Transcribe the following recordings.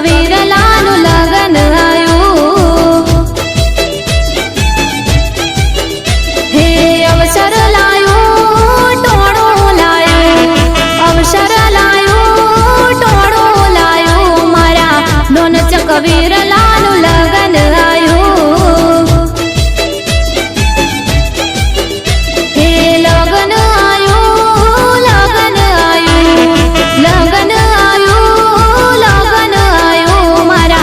वीरलानु लगन आयो। हे अवसर लायो टोणो लायो, अवसर लायो टोणो लायो, मारा नोनचक वीरलानु लगन आयो। हे लगन आयो, लगन आयो, लगन आयो, लगन आयो, मारा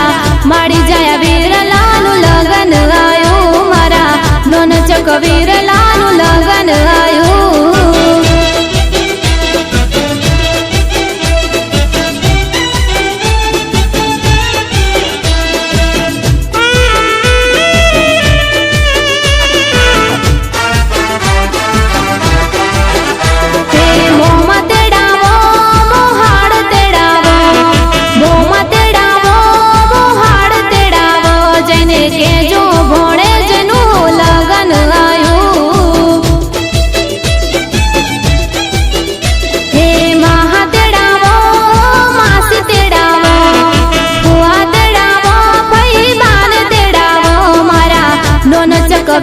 माड़ी जाया वीरलानु लगन आयो, मारा नोनचक वीरलानु लगन आयो।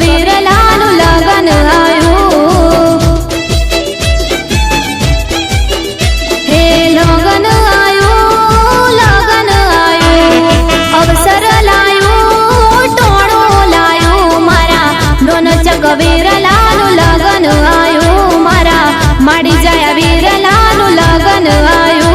वीरलानु लगन आयो। हे लगन आयो, लगन आयो, अवसर लायो टोणो लायो, मारा नोनचक वीरलानु लगन आयो, मारा माड़ी जाया वीरलानु लगन आयो।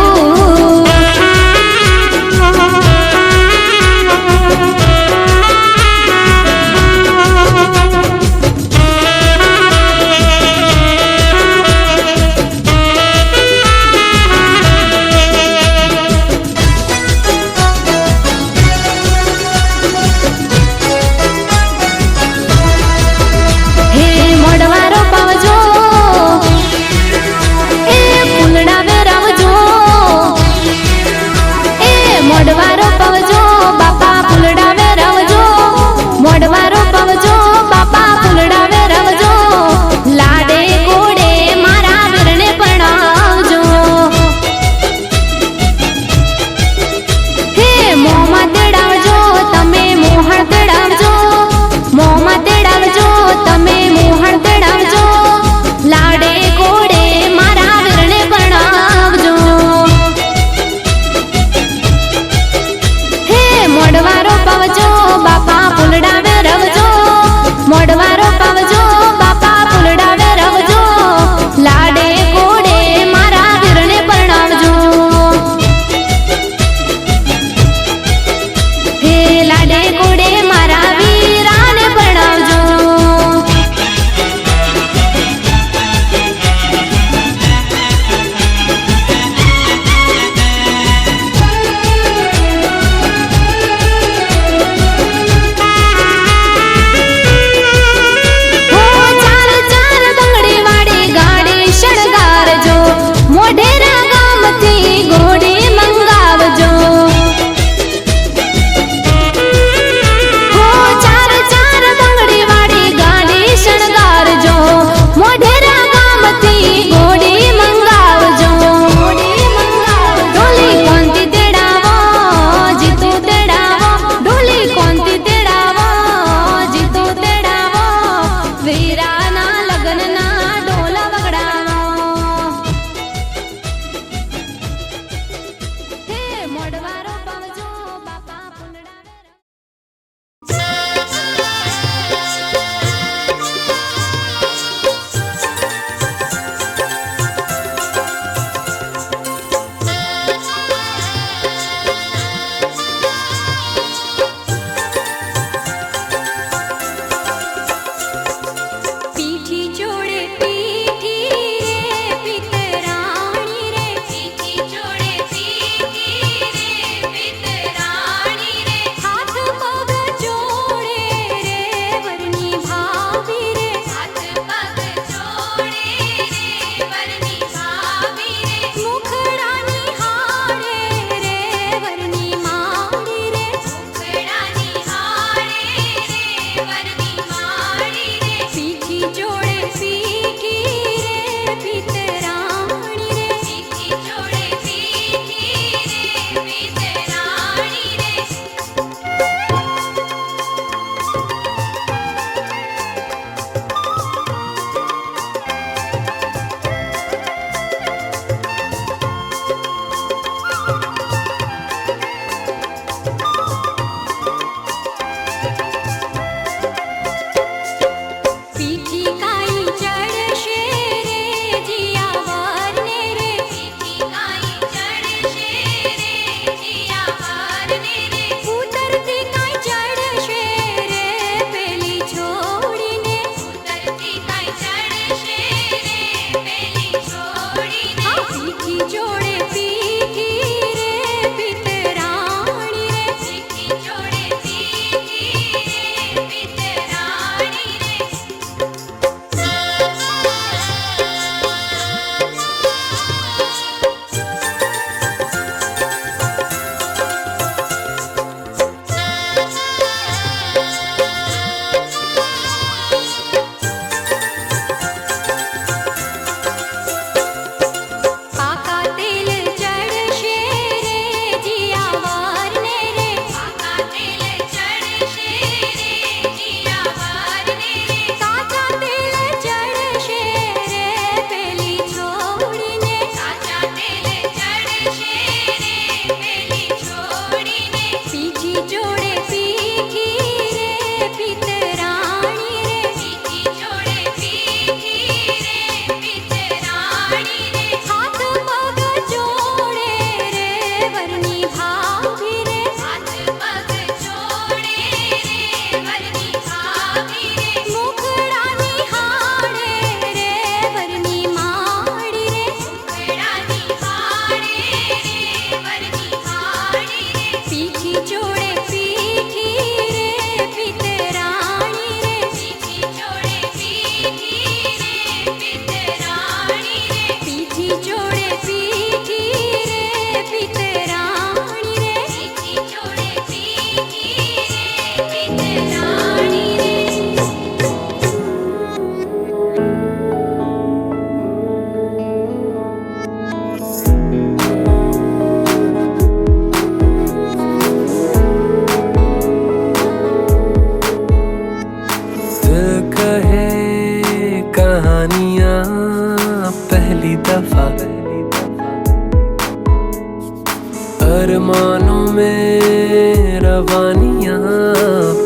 अरमानों में रवानियां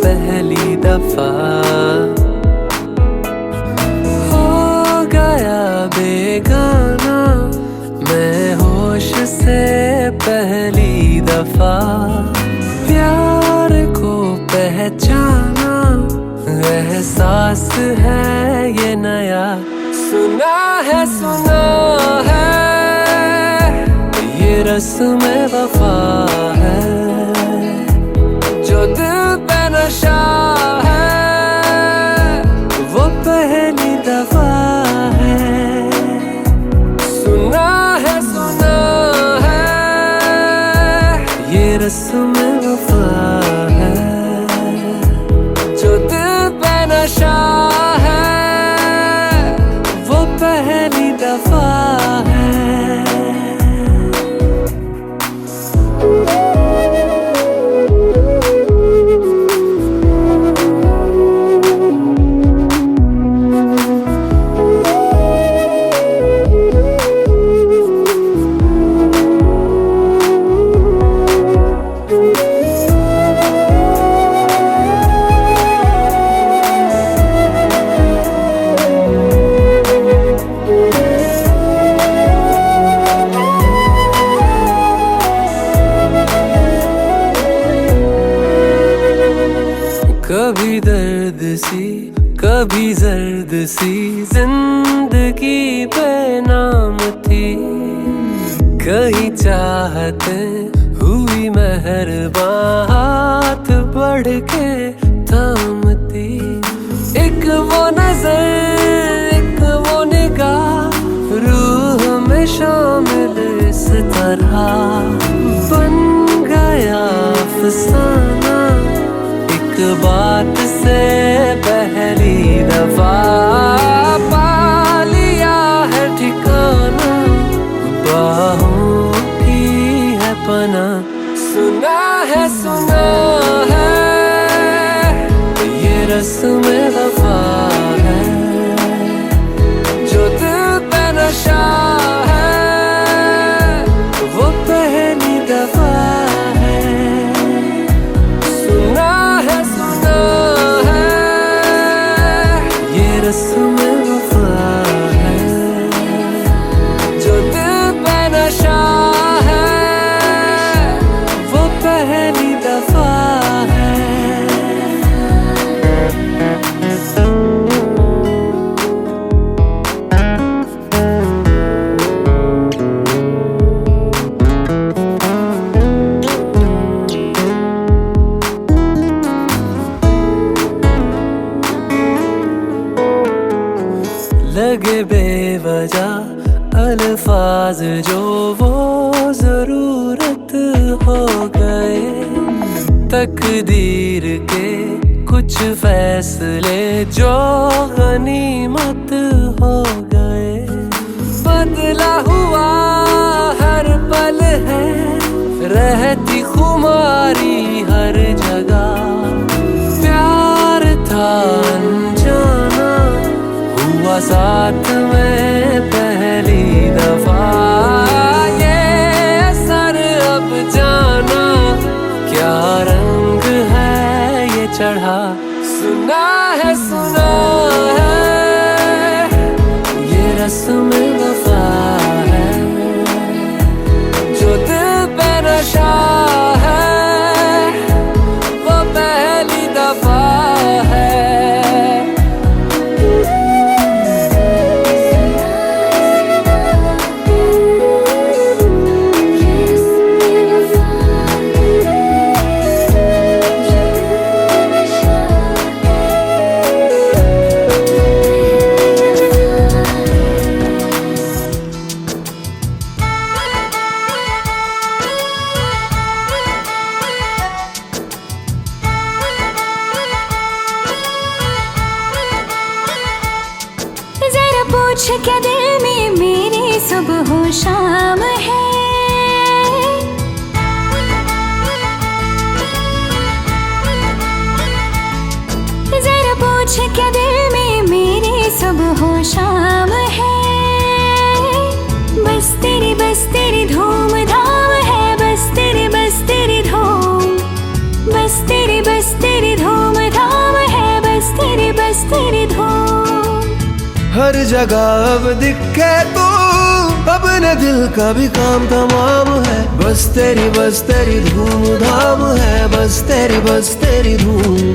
पहली दफा हो गया बेगाना मैं होश से पहली दफा प्यार को पहचाना एहसास है ये नया सुना है ये रस्म वफा है जो दिल पे नशा है वो पहली दफा है सुना है ये रस्म वफा है जो दिल पे नशा है वो पहली दफा है कभी दर्द सी कभी जर्द सी जिंदगी बेनाम थी कहीं चाहते हुई मेहरबान हाथ बढ़ के थामती एक वो नजर एक वो निगाह रूह में शामिल इस तरह बन गया अफसाना एक बात से पहली दफा पा लिया है ठिकाना बाहों की है पना सुना है ये रस्म वफा है जो दिल पे नशा है वो पहली दफा रस्म वफा है जो दिल पे नशा है वो पहली दफा है लगे बेवजह अल्फाज जो वो जरूरत हो गए तकदीर के कुछ फैसले जो गनीमत हो गए बदला हुआ हर पल है रहती खुमारी हर जगह प्यार था अनजाना हुआ साथ में पहली दफा ये असर अब जाना क्या रंग है ये चढ़ा सुना है ये रस्म वफा है जो दिल पे नशा है वो पहली दफा है पूछ क्या दिल में मेरे सुबह हो शाम है जरा पूछ क्या दिल में मेरे सुबह हो शाम है बस तेरी धूम धाम है बस तेरी हर जगह अब दिखे तू, अपने दिल का भी काम तमाम है। बस तेरी धूम धाम है, बस तेरी धूम,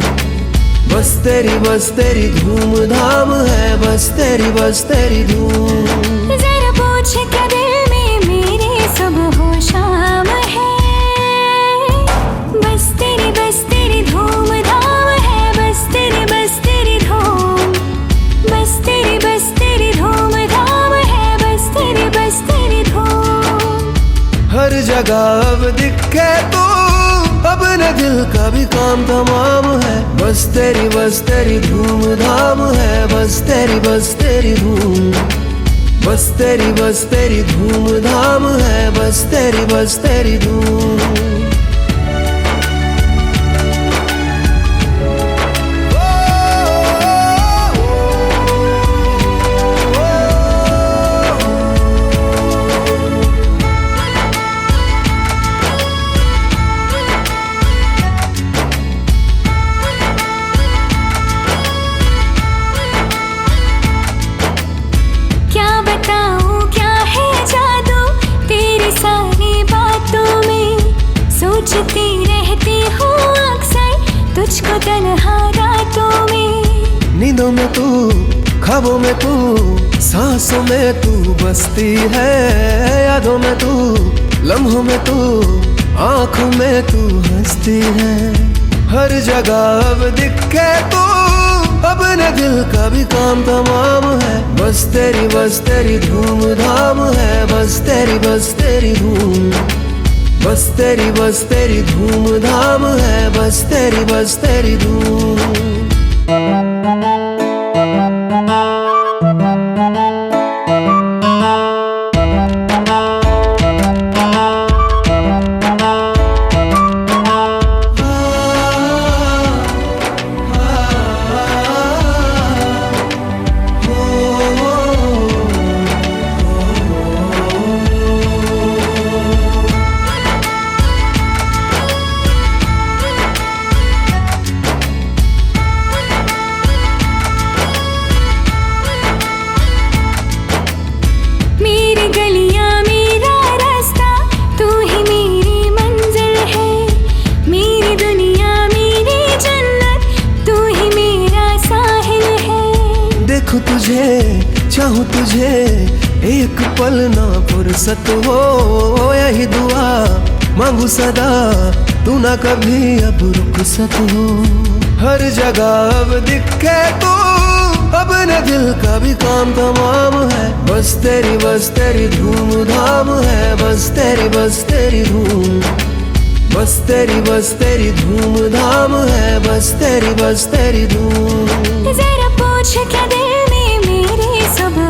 बस तेरी धूम धाम है, बस तेरी धूम। जरा पूछ क्या दिल में मेरे सुबह शाम है, बस तेरी धूम धाम है, बस तेरी धूम, बस तेरी धूम धाम है, बस तेरी धूम। हर जगह अब दिखे तू, अपने दिल का भी काम तमाम है। बस तेरी धूम धाम है, बस तेरी धूम, बस तेरी धूम धाम है, बस तेरी धूम। सोचती रहती हूँ अक्सर तुझको तन्हा रातों में। नींदों में तू, ख्वाबों में तू, सांसों में तू बसती है। यादों में तू, लम्हों में तू, आँखों में तू हंसती है। हर जगह अब दिखे तू, अपने दिल का भी काम तमाम है। बस तेरी धूम धाम है, बस तेरी धूम, बस तेरी धूम धाम है, बस तेरी धूम। देखूं तुझे, चाहूं तुझे, एक पल ना फुर्सत हो। यही दुआ मांगू सदा, तू ना कभी अब रुखसत हो। हर जगह अब दिखे तू, अपने दिल का भी काम तमाम है। बस तेरी धूम धाम है, बस तेरी धूम, बस तेरी धूम धाम है, बस तेरी धूम। जरा पूछ क्या दिल में मेरे सुबह